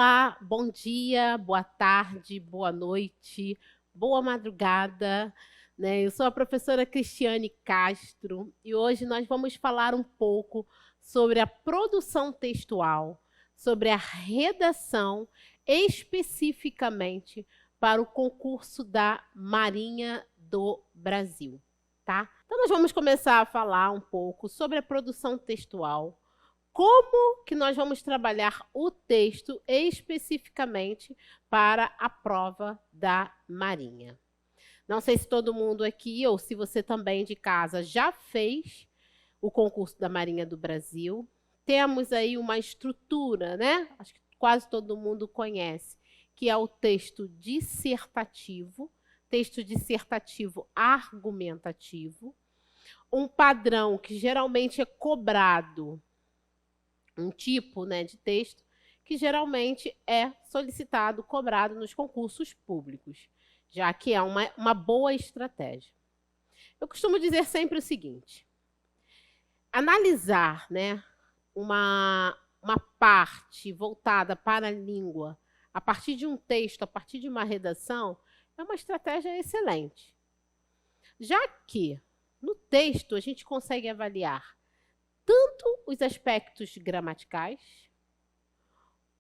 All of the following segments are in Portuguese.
Olá, bom dia, boa tarde, boa noite, boa madrugada, né? Eu sou a professora Cristiane Castro e hoje nós vamos falar um pouco sobre a produção textual, sobre a redação, especificamente para o concurso da Marinha do Brasil, tá? Então nós vamos começar a falar um pouco sobre a produção textual. Como que nós vamos trabalhar o texto especificamente para a prova da Marinha? Não sei se todo mundo aqui, ou se você também de casa, já fez o concurso da Marinha do Brasil. Temos aí uma estrutura, né? Acho que quase todo mundo conhece, que é o texto dissertativo argumentativo, um padrão que geralmente é cobrado, um tipo, né, de texto que geralmente é solicitado, cobrado nos concursos públicos, já que é uma boa estratégia. Eu costumo dizer sempre o seguinte: analisar, né, uma parte voltada para a língua a partir de um texto, a partir de uma redação, é uma estratégia excelente. Já que no texto a gente consegue avaliar tanto os aspectos gramaticais,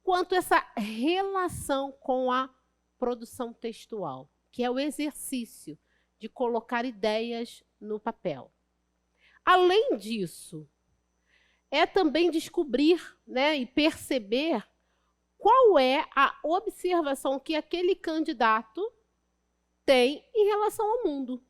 quanto essa relação com a produção textual, que é o exercício de colocar ideias no papel. Além disso, é também descobrir, né, e perceber qual é a observação que aquele candidato tem em relação ao mundo,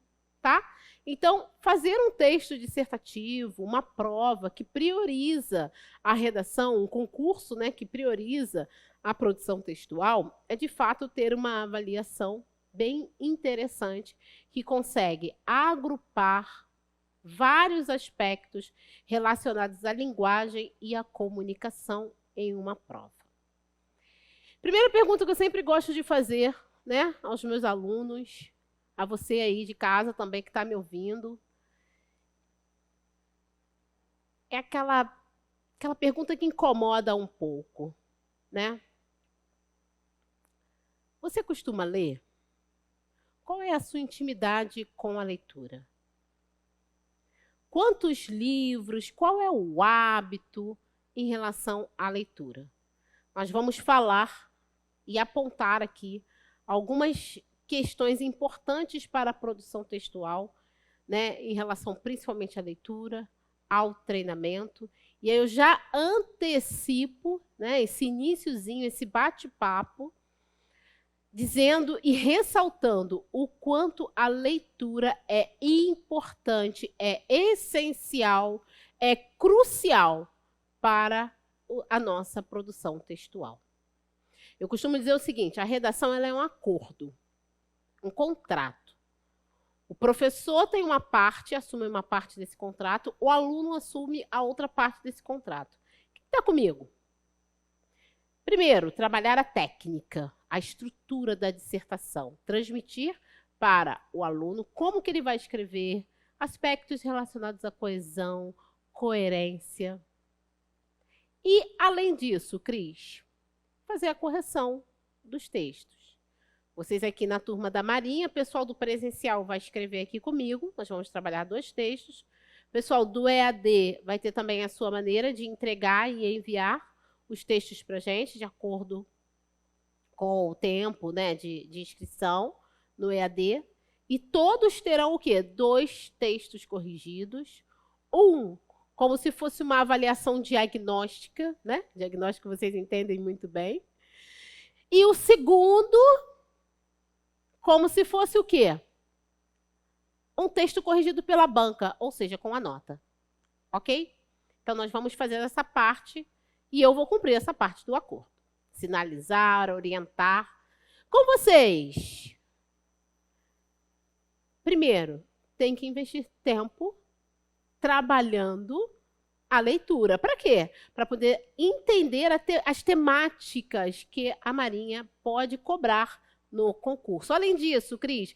tá? Então, fazer um texto dissertativo, uma prova que prioriza a redação, um concurso, né, que prioriza a produção textual, é de fato ter uma avaliação bem interessante que consegue agrupar vários aspectos relacionados à linguagem e à comunicação em uma prova. Primeira pergunta que eu sempre gosto de fazer, né, aos meus alunos, a você aí de casa também que está me ouvindo, é aquela pergunta que incomoda um pouco, né? Você costuma ler? Qual é a sua intimidade com a leitura? Quantos livros? Qual é o hábito em relação à leitura? Nós vamos falar e apontar aqui algumas questões importantes para a produção textual, né, em relação principalmente à leitura, ao treinamento. E aí eu já antecipo, né, esse iniciozinho, esse bate-papo, dizendo e ressaltando o quanto a leitura é importante, é essencial, é crucial para a nossa produção textual. Eu costumo dizer o seguinte: a redação ela é um acordo, um contrato. O professor tem uma parte, assume uma parte desse contrato, o aluno assume a outra parte desse contrato. O que está comigo? Primeiro, trabalhar a técnica, a estrutura da dissertação, transmitir para o aluno como que ele vai escrever, aspectos relacionados à coesão, coerência. E, além disso, Cris, fazer a correção dos textos. Vocês aqui na turma da Marinha, pessoal do presencial vai escrever aqui comigo, nós vamos trabalhar 2 textos. O pessoal do EAD vai ter também a sua maneira de entregar e enviar os textos para a gente, de acordo com o tempo, né, de inscrição no EAD. E todos terão o quê? 2 textos corrigidos. Um, como se fosse uma avaliação diagnóstica, né? Diagnóstico vocês entendem muito bem. E o segundo, como se fosse o quê? Um texto corrigido pela banca, ou seja, com a nota. Ok? Então, nós vamos fazer essa parte e eu vou cumprir essa parte do acordo. Sinalizar, orientar. Com vocês. Primeiro, tem que investir tempo trabalhando a leitura. Para quê? Para poder entender as temáticas que a Marinha pode cobrar no concurso. Além disso, Cris,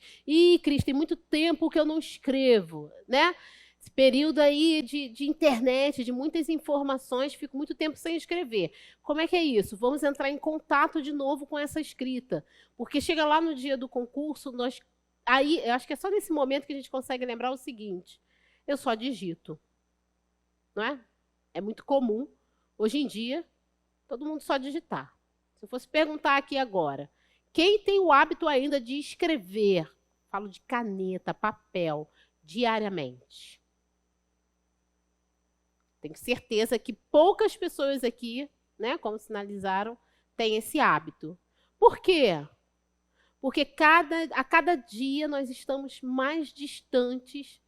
tem muito tempo que eu não escrevo, né? Esse período aí de internet, de muitas informações, fico muito tempo sem escrever. Como é que é isso? Vamos entrar em contato de novo com essa escrita. Porque chega lá no dia do concurso, aí, eu acho que é só nesse momento que a gente consegue lembrar o seguinte: eu só digito. Não é? É muito comum, hoje em dia, todo mundo só digitar. Se eu fosse perguntar aqui agora, quem tem o hábito ainda de escrever, falo de caneta, papel, diariamente? Tenho certeza que poucas pessoas aqui, né, como sinalizaram, têm esse hábito. Por quê? Porque a cada dia nós estamos mais distantes,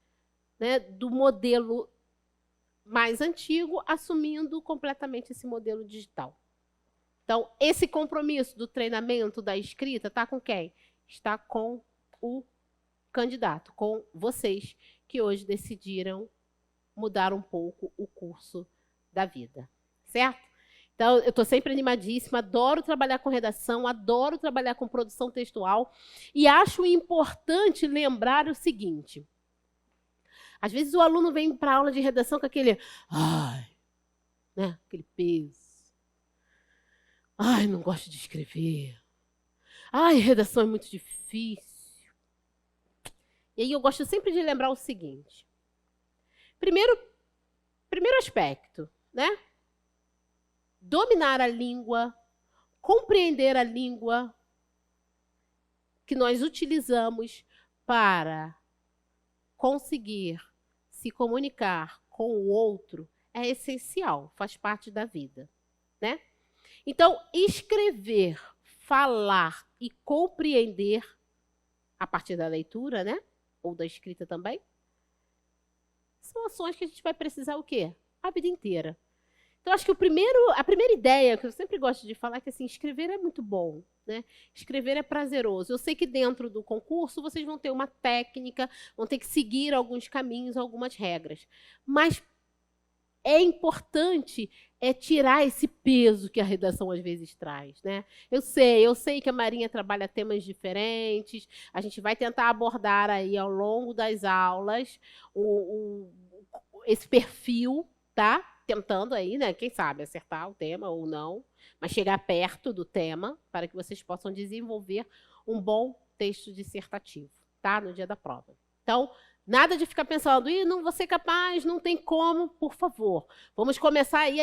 né, do modelo mais antigo, assumindo completamente esse modelo digital. Então, esse compromisso do treinamento da escrita está com quem? Está com o candidato, com vocês que hoje decidiram mudar um pouco o curso da vida, certo? Então, eu estou sempre animadíssima, adoro trabalhar com redação, adoro trabalhar com produção textual e acho importante lembrar o seguinte: às vezes o aluno vem para a aula de redação com aquele, né, aquele peso. Não gosto de escrever. Redação é muito difícil. E aí eu gosto sempre de lembrar o seguinte. Primeiro aspecto, né? Dominar a língua, compreender a língua que nós utilizamos para conseguir se comunicar com o outro é essencial, faz parte da vida, né? Então, escrever, falar e compreender a partir da leitura, né? Ou da escrita também, são ações que a gente vai precisar o quê? A vida inteira. Então, acho que a primeira ideia que eu sempre gosto de falar é que assim, escrever é muito bom, né? Escrever é prazeroso. Eu sei que dentro do concurso vocês vão ter uma técnica, vão ter que seguir alguns caminhos, algumas regras. Mas é importante tirar esse peso que a redação às vezes traz, né? Eu sei que a Marinha trabalha temas diferentes, a gente vai tentar abordar aí ao longo das aulas esse perfil, tá? Tentando aí, né? Quem sabe acertar o tema ou não, mas chegar perto do tema para que vocês possam desenvolver um bom texto dissertativo, tá? No dia da prova. Então, nada de ficar pensando, não vou ser capaz, não tem como, por favor. Vamos começar aí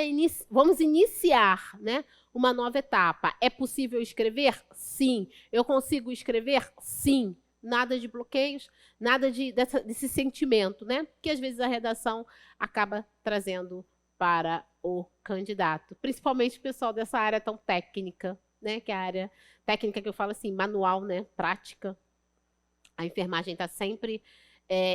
vamos iniciar, né, uma nova etapa. É possível escrever? Sim. Eu consigo escrever? Sim. Nada de bloqueios, nada desse sentimento, né? Que às vezes a redação acaba trazendo para o candidato, principalmente o pessoal dessa área tão técnica, né? Que é a área técnica que eu falo assim, manual, né? Prática. A enfermagem está sempre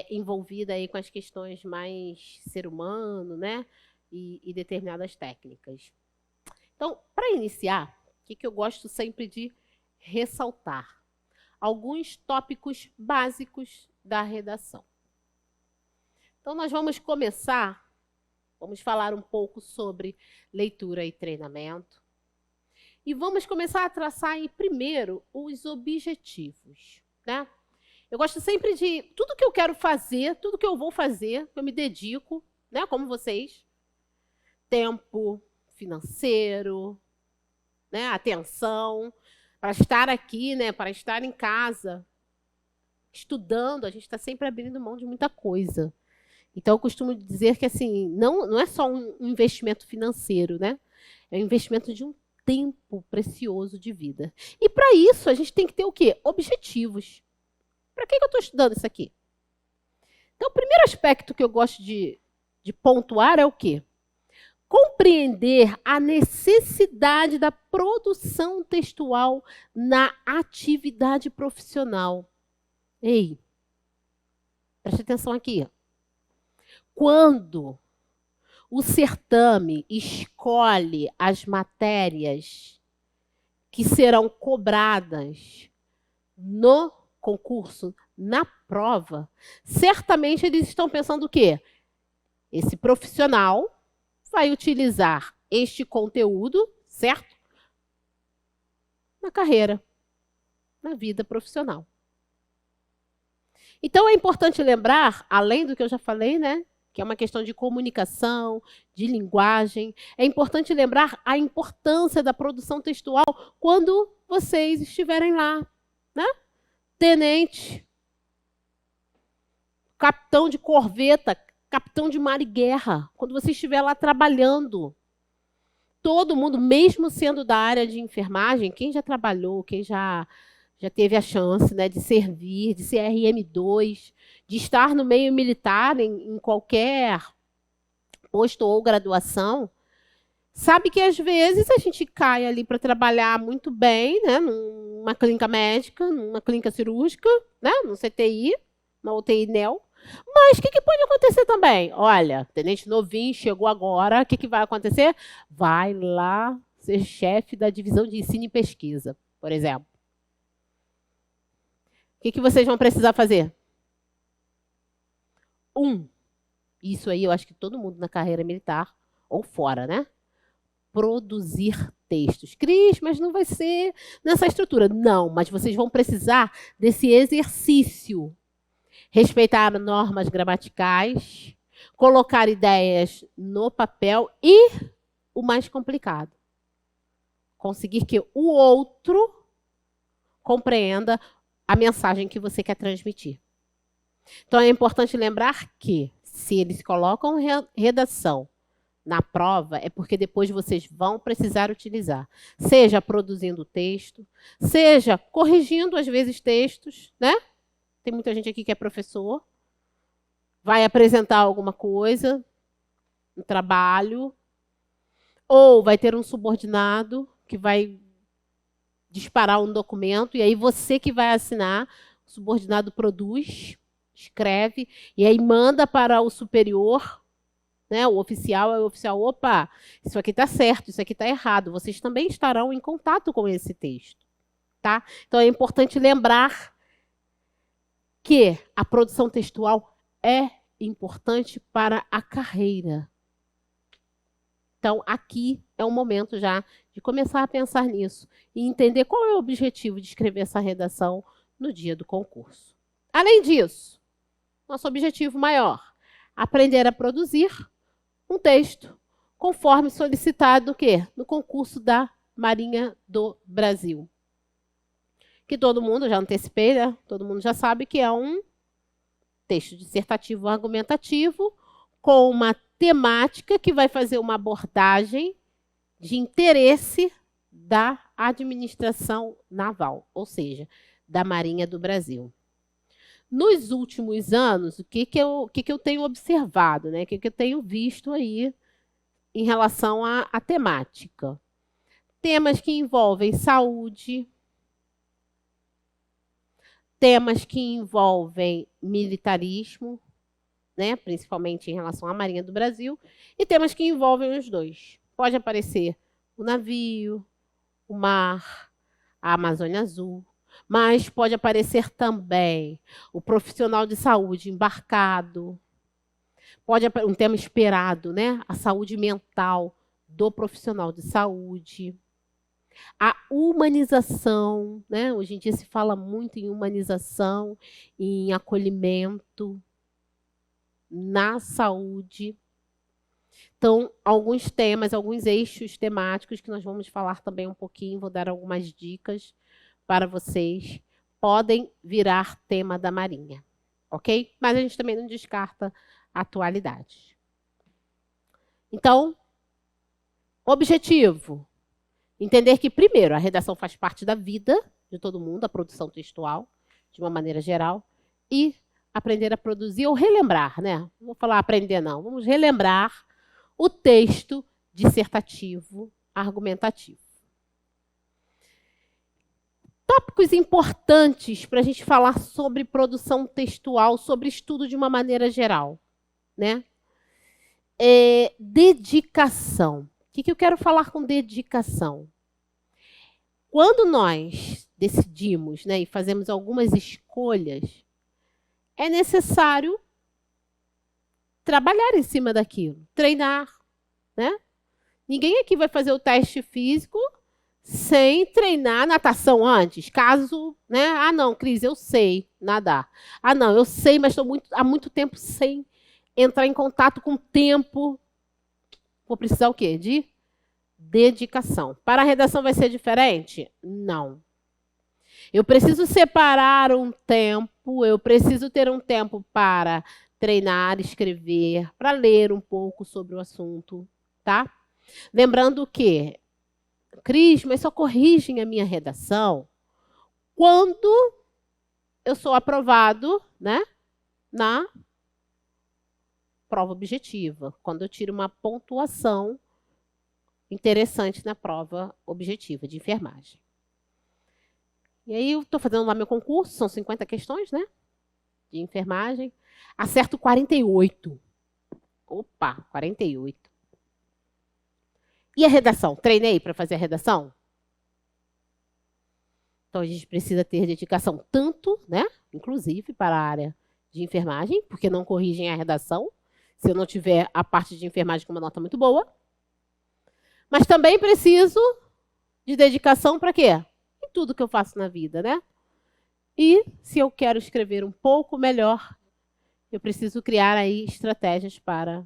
envolvida aí com as questões mais ser humano, né? E determinadas técnicas. Então, para iniciar, o que eu gosto sempre de ressaltar? Alguns tópicos básicos da redação. Então, nós vamos começar, vamos falar um pouco sobre leitura e treinamento. E vamos começar a traçar aí, primeiro, os objetivos, né? Eu gosto sempre de tudo que eu quero fazer, tudo que eu vou fazer, eu me dedico, né, como vocês. Tempo, financeiro, né, atenção, para estar aqui, né, para estar em casa, estudando, a gente está sempre abrindo mão de muita coisa. Então, eu costumo dizer que assim, não é só um investimento financeiro, né? É um investimento de um tempo precioso de vida. E para isso, a gente tem que ter o quê? Objetivos. Para que eu estou estudando isso aqui? Então, o primeiro aspecto que eu gosto de pontuar é o quê? Compreender a necessidade da produção textual na atividade profissional. Ei, preste atenção aqui. Quando o certame escolhe as matérias que serão cobradas no concurso, na prova, certamente eles estão pensando o quê? Esse profissional vai utilizar este conteúdo, certo? Na carreira, na vida profissional. Então, é importante lembrar, além do que eu já falei, né, que é uma questão de comunicação, de linguagem, é importante lembrar a importância da produção textual quando vocês estiverem lá, né? Tenente, capitão de corveta, capitão de mar e guerra, quando você estiver lá trabalhando. Todo mundo, mesmo sendo da área de enfermagem, quem já trabalhou, quem já teve a chance, né, de servir, de ser RM2, de estar no meio militar em qualquer posto ou graduação, sabe que às vezes a gente cai ali para trabalhar muito bem, né, numa clínica médica, numa clínica cirúrgica, né, no CTI, na UTI NEL. Mas o que pode acontecer também? Olha, tenente novinho, chegou agora, o que vai acontecer? Vai lá ser chefe da divisão de ensino e pesquisa, por exemplo. O que vocês vão precisar fazer? Isso aí eu acho que todo mundo na carreira militar, ou fora, né? Produzir textos. Cris, mas não vai ser nessa estrutura. Não, mas vocês vão precisar desse exercício. Respeitar normas gramaticais, colocar ideias no papel e, o mais complicado, conseguir que o outro compreenda a mensagem que você quer transmitir. Então, é importante lembrar que, se eles colocam redação na prova, é porque depois vocês vão precisar utilizar. Seja produzindo texto, seja corrigindo, às vezes, textos, né? Tem muita gente aqui que é professor, vai apresentar alguma coisa, um trabalho, ou vai ter um subordinado que vai disparar um documento, e aí você que vai assinar, o subordinado produz, escreve, e aí manda para o superior, né, o oficial, opa, isso aqui está certo, isso aqui está errado, vocês também estarão em contato com esse texto. Tá? Então, é importante lembrar que a produção textual é importante para a carreira. Então, aqui é o momento já de começar a pensar nisso e entender qual é o objetivo de escrever essa redação no dia do concurso. Além disso, nosso objetivo maior, aprender a produzir um texto conforme solicitado no concurso da Marinha do Brasil. Que todo mundo, já antecipei, né? Todo mundo já sabe que é um texto dissertativo argumentativo com uma temática que vai fazer uma abordagem de interesse da administração naval, ou seja, da Marinha do Brasil. Nos últimos anos, o que eu tenho observado, né? O que eu tenho visto aí em relação à temática? Temas que envolvem saúde, temas que envolvem militarismo, né, principalmente em relação à Marinha do Brasil, e temas que envolvem os dois. Pode aparecer o navio, o mar, a Amazônia Azul, mas pode aparecer também o profissional de saúde embarcado, pode um tema esperado, né, a saúde mental do profissional de saúde. A humanização, né? Hoje em dia se fala muito em humanização, em acolhimento, na saúde. Então, alguns temas, alguns eixos temáticos que nós vamos falar também um pouquinho, vou dar algumas dicas para vocês, podem virar tema da Marinha, ok? Mas a gente também não descarta a atualidade. Então, objetivo. Entender que, primeiro, a redação faz parte da vida de todo mundo, a produção textual, de uma maneira geral, e aprender a produzir ou relembrar, né? Não vou falar aprender, não. Vamos relembrar o texto dissertativo, argumentativo. Tópicos importantes para a gente falar sobre produção textual, sobre estudo de uma maneira geral, né? Dedicação. O que eu quero falar com dedicação? Quando nós decidimos, né, e fazemos algumas escolhas, é necessário trabalhar em cima daquilo, treinar, né? Ninguém aqui vai fazer o teste físico sem treinar natação antes. Caso, né? Ah, não, Cris, eu sei nadar. Ah, não, eu sei, mas estou há muito tempo sem entrar em contato com o tempo. Vou precisar o quê? De dedicação. Para a redação vai ser diferente? Não. Eu preciso separar um tempo, eu preciso ter um tempo para treinar, escrever, para ler um pouco sobre o assunto, tá? Lembrando que, Cris, mas só corrigem a minha redação quando eu sou aprovado, né, na prova objetiva, quando eu tiro uma pontuação interessante na prova objetiva de enfermagem. E aí eu estou fazendo lá meu concurso, são 50 questões, né, de enfermagem, acerto 48. Opa, 48. E a redação? Treinei para fazer a redação? Então, a gente precisa ter dedicação tanto, né, inclusive para a área de enfermagem, porque não corrigem a redação, se eu não tiver a parte de enfermagem com uma nota muito boa. Mas também preciso de dedicação para quê? Em tudo que eu faço na vida, né? E se eu quero escrever um pouco melhor, eu preciso criar aí estratégias para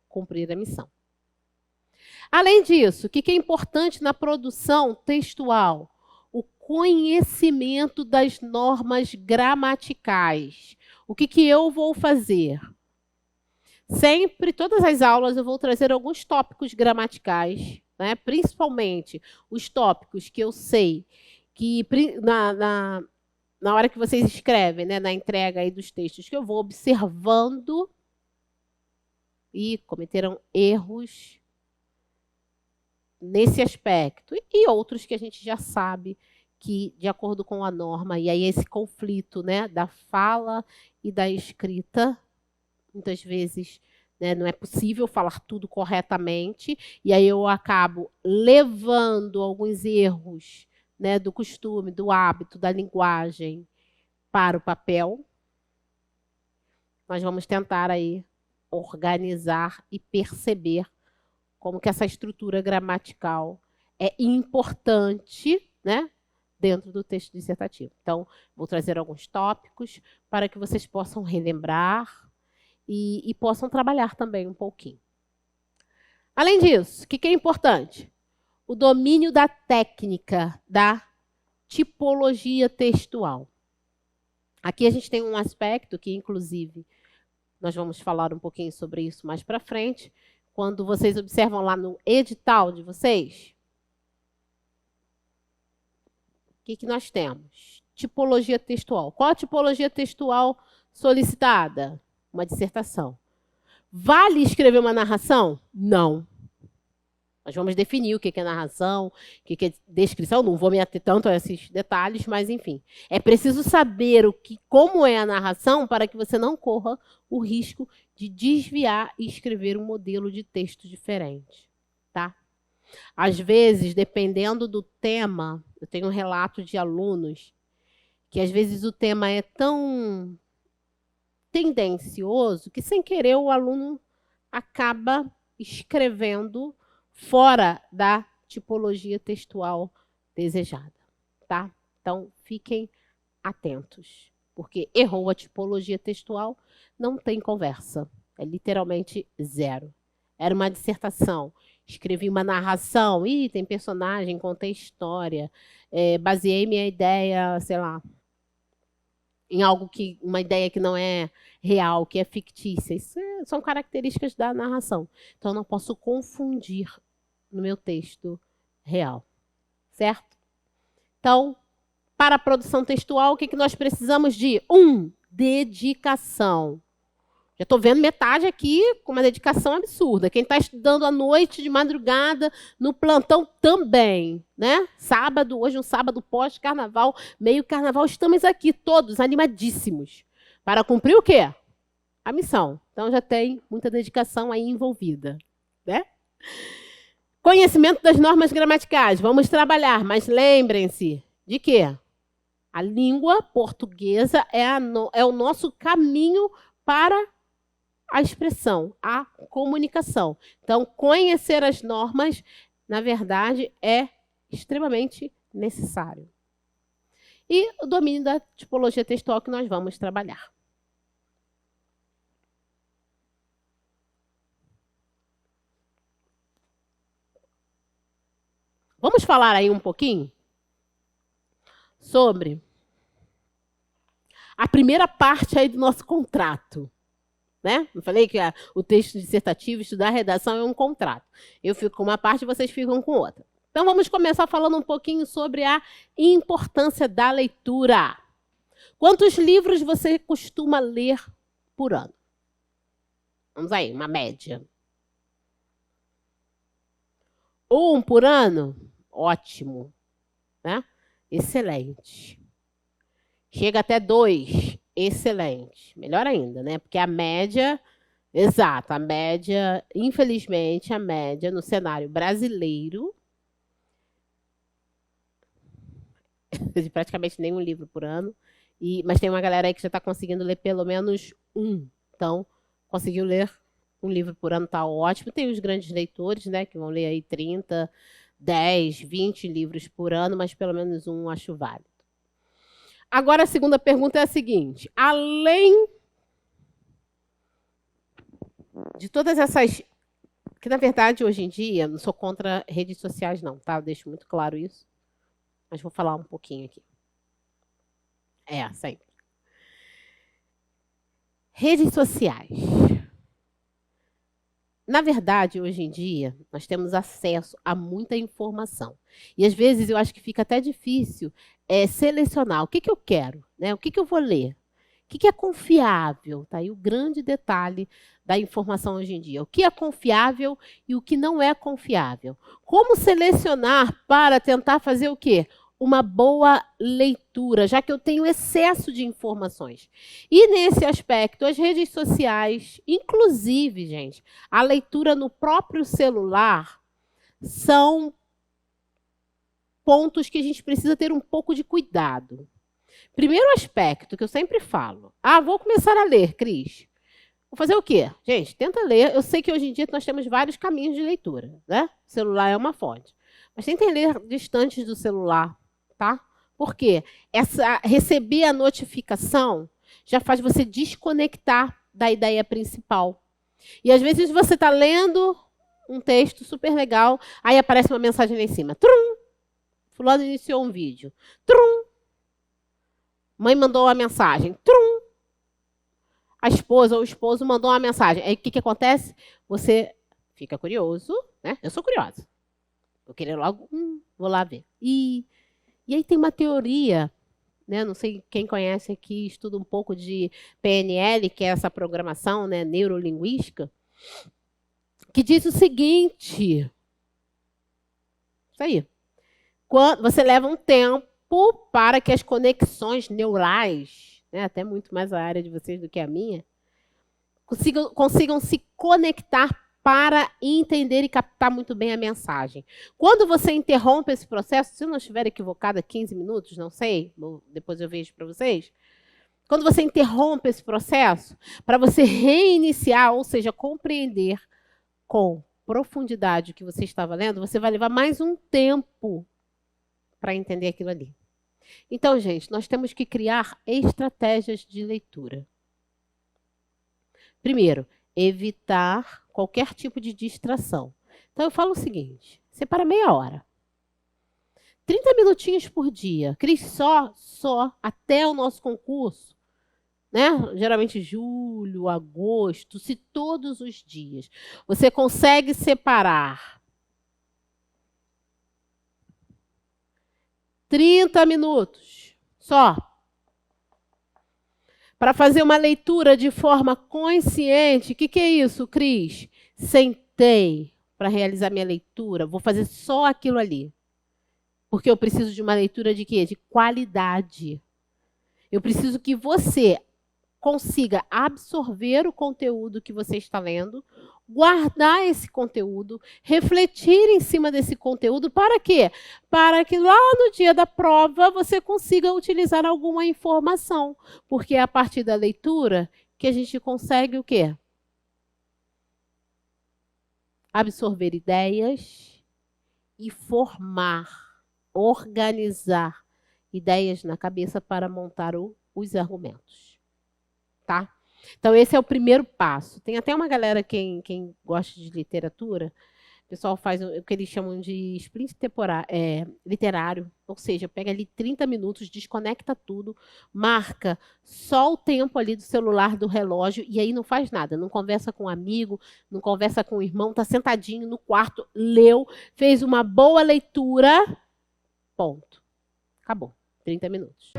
cumprir a missão. Além disso, o que é importante na produção textual? O conhecimento das normas gramaticais. O que eu vou fazer? Sempre, todas as aulas, eu vou trazer alguns tópicos gramaticais, né? Principalmente os tópicos que eu sei que na hora que vocês escrevem, né, na entrega aí dos textos, que eu vou observando e cometeram erros nesse aspecto. E outros que a gente já sabe que, de acordo com a norma, e aí esse conflito, né, da fala e da escrita, muitas vezes, né, não é possível falar tudo corretamente, e aí eu acabo levando alguns erros, né, do costume, do hábito, da linguagem para o papel. Nós vamos tentar aí organizar e perceber como que essa estrutura gramatical é importante, né, dentro do texto dissertativo. Então, vou trazer alguns tópicos para que vocês possam relembrar e possam trabalhar também um pouquinho. Além disso, o que é importante? O domínio da técnica da tipologia textual. Aqui a gente tem um aspecto que, inclusive, nós vamos falar um pouquinho sobre isso mais para frente, quando vocês observam lá no edital de vocês. O que nós temos? Tipologia textual. Qual a tipologia textual solicitada? Uma dissertação. Vale escrever uma narração? Não. Nós vamos definir o que é narração, o que é descrição. Não vou me ater tanto a esses detalhes, mas, enfim. É preciso saber como é a narração para que você não corra o risco de desviar e escrever um modelo de texto diferente. Tá? Às vezes, dependendo do tema, eu tenho um relato de alunos que, às vezes, o tema é tão tendencioso que, sem querer, o aluno acaba escrevendo fora da tipologia textual desejada, tá? Então, fiquem atentos, porque errou a tipologia textual, não tem conversa. É literalmente zero. Era uma dissertação. Escrevi uma narração, tem personagem, contei história, baseei minha ideia, sei lá, em uma ideia que não é real, que é fictícia. Isso são características da narração. Então, eu não posso confundir no meu texto real. Certo? Então, para a produção textual, o que nós precisamos de? Dedicação. Já estou vendo metade aqui com uma dedicação absurda. Quem está estudando à noite, de madrugada, no plantão também, né? Sábado, hoje um sábado pós-carnaval, meio carnaval, estamos aqui todos animadíssimos. Para cumprir o quê? A missão. Então já tem muita dedicação aí envolvida, né? Conhecimento das normas gramaticais. Vamos trabalhar, mas lembrem-se de quê? A língua portuguesa é o nosso caminho para a expressão, a comunicação. Então, conhecer as normas, na verdade, é extremamente necessário. E o domínio da tipologia textual que nós vamos trabalhar. Vamos falar aí um pouquinho sobre a primeira parte aí do nosso contrato. Né? Eu falei que o texto dissertativo, estudar a redação é um contrato. Eu fico com uma parte e vocês ficam com outra. Então, vamos começar falando um pouquinho sobre a importância da leitura. Quantos livros você costuma ler por ano? Vamos aí, uma média. Um por ano? Ótimo. Né? Excelente. Chega até 2. Excelente. Melhor ainda, né? Porque a média... Exato, a média... Infelizmente, a média no cenário brasileiro... de praticamente nenhum livro por ano. Mas tem uma galera aí que já está conseguindo ler pelo menos um. Então, conseguiu ler um livro por ano, está ótimo. Tem os grandes leitores, né, que vão ler aí 30, 10, 20 livros por ano, mas pelo menos um acho válido. Agora, a segunda pergunta é a seguinte. Além de todas essas... Que, na verdade, hoje em dia, não sou contra redes sociais, não, tá? Eu deixo muito claro isso. Mas vou falar um pouquinho aqui. Sempre. Redes sociais. Na verdade, hoje em dia, nós temos acesso a muita informação. E, às vezes, eu acho que fica até difícil selecionar o que eu quero, né? O que eu vou ler. O que é confiável? Tá aí o grande detalhe da informação hoje em dia. O que é confiável e o que não é confiável. Como selecionar para tentar fazer o quê? Uma boa leitura, já que eu tenho excesso de informações. E, nesse aspecto, as redes sociais, inclusive, gente, a leitura no próprio celular, são pontos que a gente precisa ter um pouco de cuidado. Primeiro aspecto que eu sempre falo. Vou começar a ler, Cris. Vou fazer o quê? Gente, tenta ler. Eu sei que hoje em dia nós temos vários caminhos de leitura, né? O celular é uma fonte. Mas tentem ler distantes do celular, tá? Por quê? Receber a notificação já faz você desconectar da ideia principal. E às vezes você está lendo um texto super legal, aí aparece uma mensagem lá em cima. Trum! Fulano iniciou um vídeo. Trum! Mãe mandou uma mensagem. Trum! A esposa ou o esposo mandou uma mensagem. Aí o que acontece? Você fica curioso, né? Eu sou curiosa. Eu queria logo, vou lá ver. E aí tem uma teoria, né? Não sei quem conhece aqui, estuda um pouco de PNL, que é essa programação, né, neurolinguística, que diz o seguinte. Isso aí. Quando você leva um tempo para que as conexões neurais, né, até muito mais a área de vocês do que a minha, consigam se conectar para entender e captar muito bem a mensagem. Quando você interrompe esse processo, se eu não estiver equivocada, 15 minutos, não sei, depois eu vejo para vocês. Quando você interrompe esse processo, para você reiniciar, ou seja, compreender com profundidade o que você estava lendo, você vai levar mais um tempo para entender aquilo ali. Então, gente, nós temos que criar estratégias de leitura. Primeiro, evitar qualquer tipo de distração. Então, eu falo o seguinte, separa meia hora. 30 minutinhos por dia. Cris, só até o nosso concurso, né? Geralmente julho, agosto, se todos os dias você consegue separar 30 minutos só para fazer uma leitura de forma consciente. O que é isso, Cris? Sentei para realizar minha leitura, vou fazer só aquilo ali. Porque eu preciso de uma leitura de quê? De qualidade. Eu preciso que você consiga absorver o conteúdo que você está lendo, guardar esse conteúdo, refletir em cima desse conteúdo, para quê? Para que lá no dia da prova você consiga utilizar alguma informação, porque é a partir da leitura que a gente consegue o quê? Absorver ideias e formar organizar ideias na cabeça para montar os argumentos, tá? Então, esse é o primeiro passo. Tem até uma galera, quem gosta de literatura, o pessoal faz o que eles chamam de sprint literário, ou seja, pega ali 30 minutos, desconecta tudo, marca só o tempo ali do celular, do relógio, e aí não faz nada, não conversa com um amigo, não conversa com o irmão, está sentadinho no quarto, leu, fez uma boa leitura, ponto. Acabou. 30 minutos.